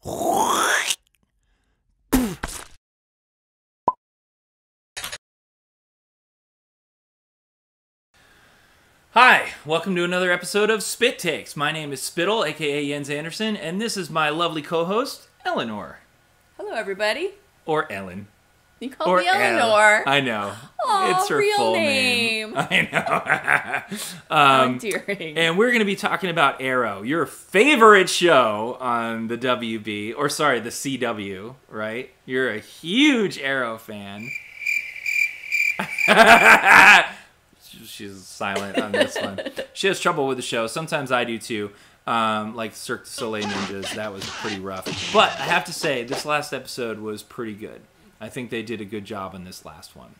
Hi, welcome to another episode of Spyt-Takes. My name is Spytle, aka Jens Anderson, and this is my lovely co-host, Eleanor. Hello, everybody. Or Ellen. You called me Eleanor. I know. Aww, it's her real full name. I know. How endearing. And we're going to be talking about Arrow, your favorite show on the WB, or sorry, the CW, right? You're a huge Arrow fan. She's silent on this one. She has trouble with the show. Sometimes I do too. Like Cirque du Soleil Ninjas, that was pretty rough. But I have to say, this last episode was pretty good. I think they did a good job on this last one.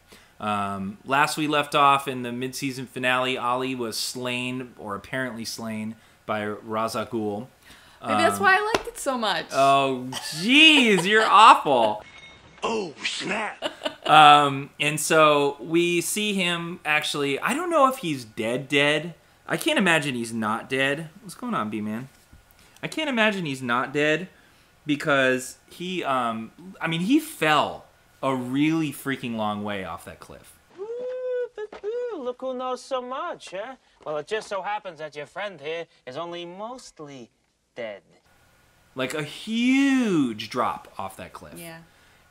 Last we left off in the mid-season finale, Ollie was slain, or apparently slain, by Ra's al Ghul. Maybe that's why I liked it so much. Oh, jeez, you're awful. Oh, snap. And so we see him actually, I don't know if he's dead. I can't imagine he's not dead. What's going on, B-Man? I can't imagine he's not dead because he, he fell a really freaking long way off that cliff. Look who knows so much, huh? Well, it just so happens that your friend here is only mostly dead. Like a huge drop off that cliff. Yeah.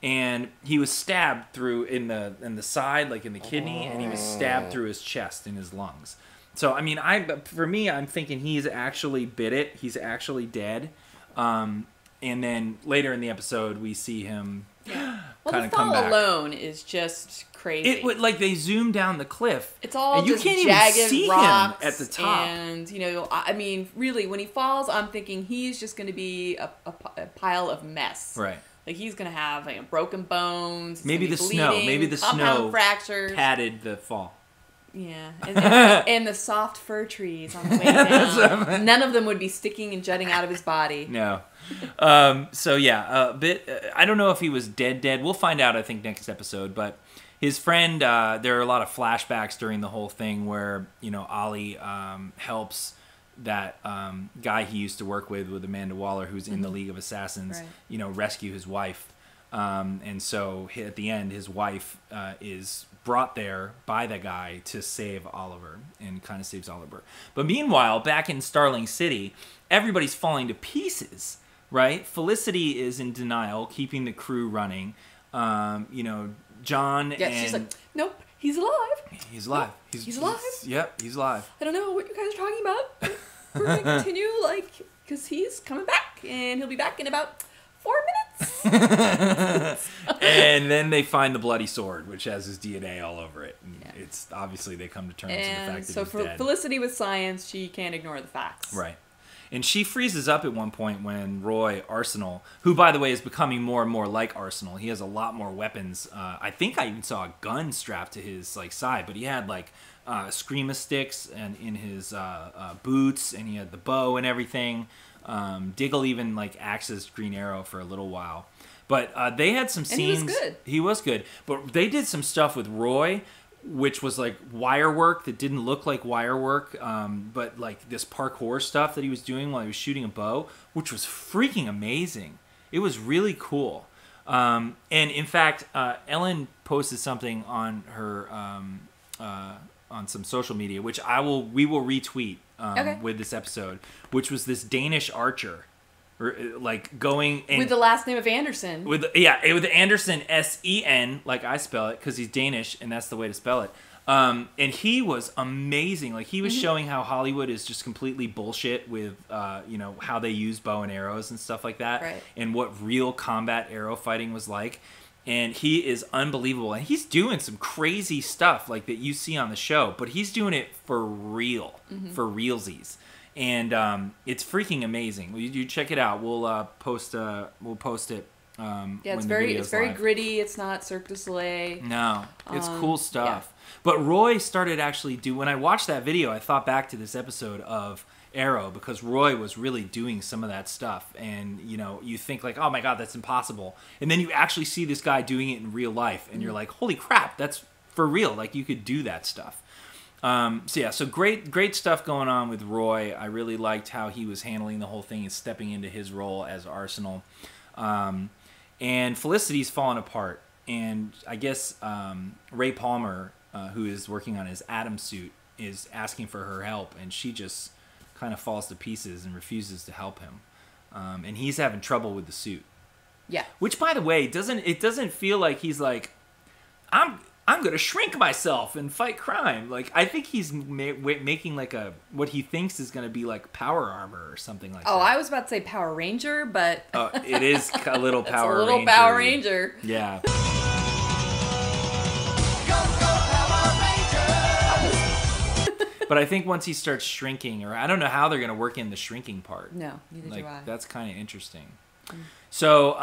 And he was stabbed through in the side, like in the kidney, and he was stabbed through his chest and his lungs. So I'm thinking he's actually bit it. He's actually dead. And then later in the episode, we see him Well, kind the of come fall back. alone is just crazy. It would, like, they zoom down the cliff. It's all and you just can't jagged even see rocks him at the top. And, really, when he falls, I'm thinking he's just going to be a pile of mess. Right. Like, he's going to have broken bones. Maybe the snow fractures. padded the fall. Yeah, and the soft fir trees on the way down. None of them would be sticking and jutting out of his body. No. So yeah, I don't know if he was dead. We'll find out, I think, next episode. But his friend, there are a lot of flashbacks during the whole thing where, Ollie helps that guy he used to work with Amanda Waller, who's in the League of Assassins, right. Rescue his wife. And so at the end, his wife is brought there by the guy to save Oliver, and kind of saves Oliver. But meanwhile, back in Starling City, everybody's falling to pieces, right? Felicity is in denial, keeping the crew running. John She's like, nope, he's alive. He's alive. He's alive? Yep, he's alive. I don't know what you guys are talking about. We're going to continue, because he's coming back, and he'll be back in about 4 minutes. And then they find the bloody sword, which has his DNA all over it. And it's obviously they come to terms with the fact that he's dead. Felicity with science, she can't ignore the facts. Right. And she freezes up at one point when Roy Arsenal, who, by the way, is becoming more and more like Arsenal. He has a lot more weapons. I think I even saw a gun strapped to his side, but he had screama sticks and in his boots, and he had the bow and everything. Diggle even axes Green Arrow for a little while. But they had some scenes. And he was good. He was good. But they did some stuff with Roy, which was wire work that didn't look like wire work, but this parkour stuff that he was doing while he was shooting a bow, which was freaking amazing. It was really cool. And in fact, Ellen posted something on her on some social media, which we will retweet with this episode, which was this Danish archer. Going and with the last name of Anderson. With the Anderson S-E-N, like I spell it, because he's Danish and that's the way to spell it. And he was amazing. He was showing how Hollywood is just completely bullshit with how they use bow and arrows and stuff like that, right. And what real combat arrow fighting was like. And he is unbelievable. And he's doing some crazy stuff that you see on the show, but he's doing it for real, for realsies. And it's freaking amazing. You check it out. We'll post it. It's very gritty. It's not Cirque du Soleil. No, it's cool stuff. Yeah. But Roy started when I watched that video, I thought back to this episode of Arrow, because Roy was really doing some of that stuff, and you think oh my god, that's impossible, and then you actually see this guy doing it in real life, and you're like, holy crap, that's for real. You could do that stuff. So great stuff going on with Roy. I really liked how he was handling the whole thing and stepping into his role as Arsenal. And Felicity's fallen apart. And I guess Ray Palmer, who is working on his Atom suit, is asking for her help, and she just kind of falls to pieces and refuses to help him. And he's having trouble with the suit. Yeah. Which, by the way, doesn't feel like he's like, I'm going to shrink myself and fight crime. Like, I think he's making like what he thinks is going to be like power armor or something like that. Oh, I was about to say Power Ranger, but... It is a little Power Ranger. It's a little Power Ranger. Yeah. But I think once he starts shrinking, or I don't know how they're going to work in the shrinking part. No, neither do I. That's kind of interesting. So,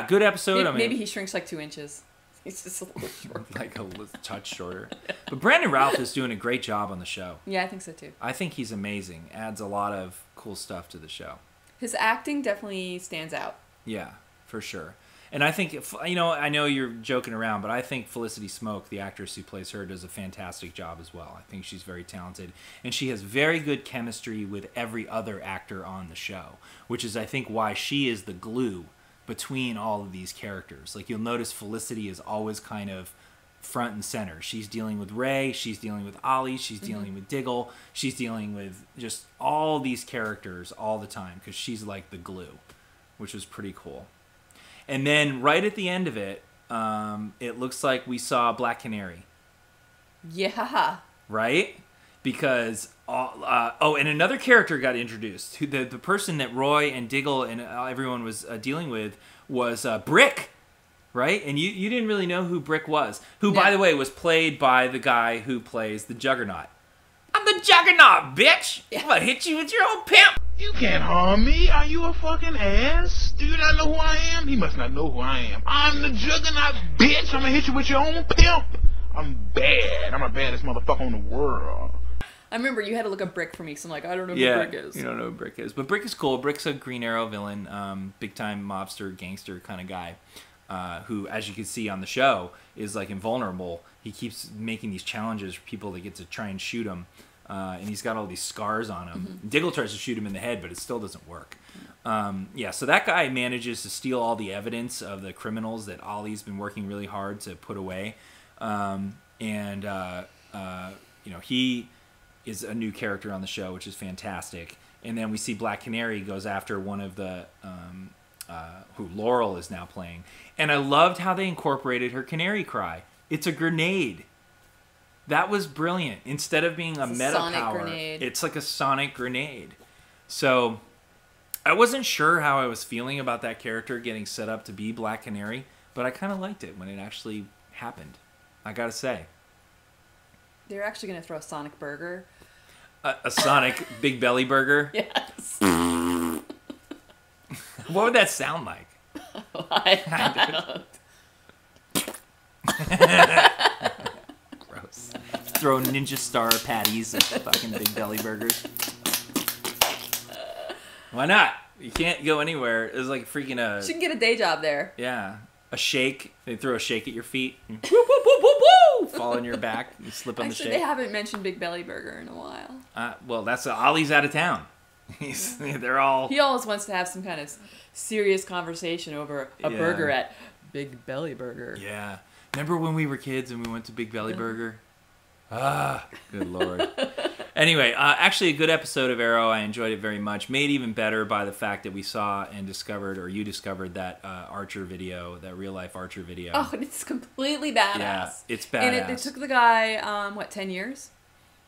good episode. Maybe he shrinks like 2 inches. He's just a little short. Like a touch shorter. But Brandon Routh is doing a great job on the show. Yeah, I think so too. I think he's amazing. Adds a lot of cool stuff to the show. His acting definitely stands out. Yeah, for sure. And I think, I know you're joking around, but I think Felicity Smoke, the actress who plays her, does a fantastic job as well. I think she's very talented. And she has very good chemistry with every other actor on the show, which is, I think, why she is the glue between all of these characters. Like, you'll notice Felicity is always kind of front and center. She's dealing with Ray, she's dealing with Ollie, she's dealing with Diggle, she's dealing with just all these characters all the time, because she's like the glue, which was pretty cool. And then right at the end of it, it looks like we saw Black Canary. Yeah. Right? Because, and another character got introduced. The person that Roy and Diggle and everyone was dealing with was Brick. Right? And you didn't really know who Brick was. Who, by the way, was played by the guy who plays the Juggernaut. I'm the Juggernaut, bitch! I'm gonna hit you with your old pimp! You can't harm me. Are you a fucking ass? Do you not know who I am? He must not know who I am. I'm the Juggernaut, bitch. I'm gonna hit you with your own pimp. I'm bad. I'm the baddest motherfucker in the world. I remember you had to look up Brick for me, so I'm like, I don't know who Brick is. You don't know who Brick is. But Brick is cool. Brick's a Green Arrow villain, big-time mobster, gangster kind of guy, who, as you can see on the show, is like invulnerable. He keeps making these challenges for people that get to try and shoot him. And he's got all these scars on him. Diggle tries to shoot him in the head, but it still doesn't work. So that guy manages to steal all the evidence of the criminals that Ollie's been working really hard to put away. He is a new character on the show, which is fantastic. And then we see Black Canary goes after one of the who Laurel is now playing. And I loved how they incorporated her canary cry. It's a grenade. That was brilliant. Instead of being a meta power, it's like a sonic grenade. So I wasn't sure how I was feeling about that character getting set up to be Black Canary, but I kind of liked it when it actually happened. I gotta say. They're actually going to throw a Sonic burger. A Sonic Big Belly burger? Yes. What would that sound like? I don't. Gross. Throw Ninja Star patties at fucking Big Belly burgers. Why not? You can't go anywhere. It's like freaking She can get a day job there. Yeah. A shake. They throw a shake at your feet. Woo, woo, woo, woo, woo! Fall on your back. You slip on the shake. Actually, they haven't mentioned Big Belly Burger in a while. Well, that's Ollie's out of town. They're all... He always wants to have some kind of serious conversation over a burger at Big Belly Burger. Yeah. Remember when we were kids and we went to Big Belly Burger? Ah, good Lord. Anyway, actually a good episode of Arrow. I enjoyed it very much. Made even better by the fact that we saw and discovered, or you discovered, that Archer video, that real-life Archer video. Oh, and it's completely badass. Yeah, it's badass. And it took the guy, 10 years?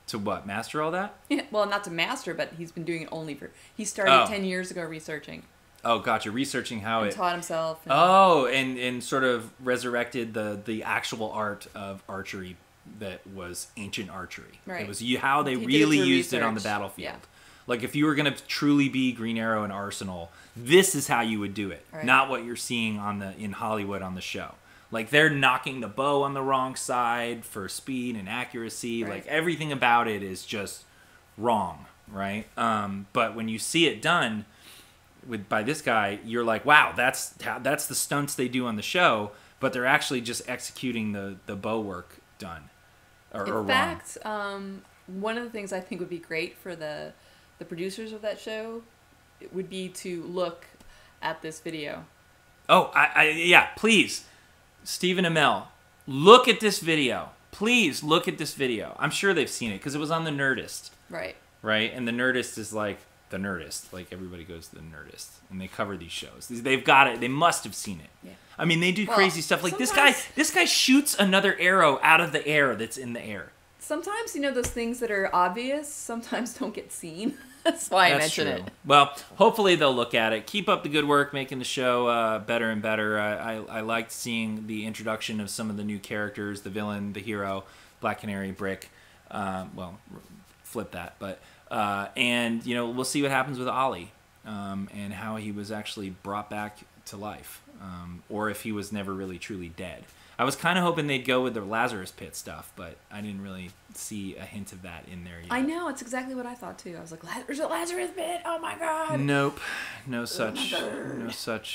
To what, master all that? Yeah, well, not to master, but he's been doing it only for... He started 10 years ago researching. Oh, gotcha. Researching how and taught himself. And sort of resurrected the actual art of archery that was ancient archery. Right. It was how they really used it on the battlefield. Yeah. Like, if you were going to truly be Green Arrow and Arsenal, this is how you would do it. Right. Not what you're seeing in Hollywood on the show. Like, they're knocking the bow on the wrong side for speed and accuracy. Right. Like, everything about it is just wrong, right? But when you see it done by this guy, you're like, wow, that's the stunts they do on the show, but they're actually just executing the bow work done. In fact, one of the things I think would be great for the producers of that show would be to look at this video. Oh, yeah, please. Stephen Amell, look at this video. Please look at this video. I'm sure they've seen it because it was on the Nerdist. Right. Right? And the Nerdist is like the Nerdist. Like, everybody goes to the Nerdist. And they cover these shows. They've got it. They must have seen it. Yeah. I mean, they do crazy stuff. Like, this guy shoots another arrow out of the air that's in the air. Sometimes, those things that are obvious sometimes don't get seen. That's why I mention it. Well, hopefully they'll look at it. Keep up the good work, making the show better and better. I liked seeing the introduction of some of the new characters, the villain, the hero, Black Canary, Brick. Well, flip that. But and, we'll see what happens with Ollie and how he was actually brought back to life. Or if he was never really truly dead. I was kind of hoping they'd go with the Lazarus Pit stuff, but I didn't really see a hint of that in there yet. I know, it's exactly what I thought too. I was like, there's a Lazarus Pit, oh my god! Nope, no such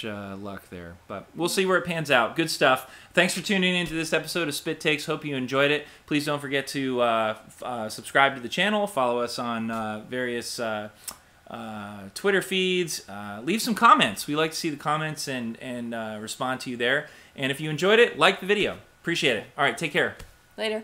luck there. But we'll see where it pans out. Good stuff. Thanks for tuning into this episode of Spyt-Takes. Hope you enjoyed it. Please don't forget to subscribe to the channel, follow us on various Twitter feeds. Leave some comments. We like to see the comments and respond to you there. And if you enjoyed it, like the video. Appreciate it. All right, take care. Later.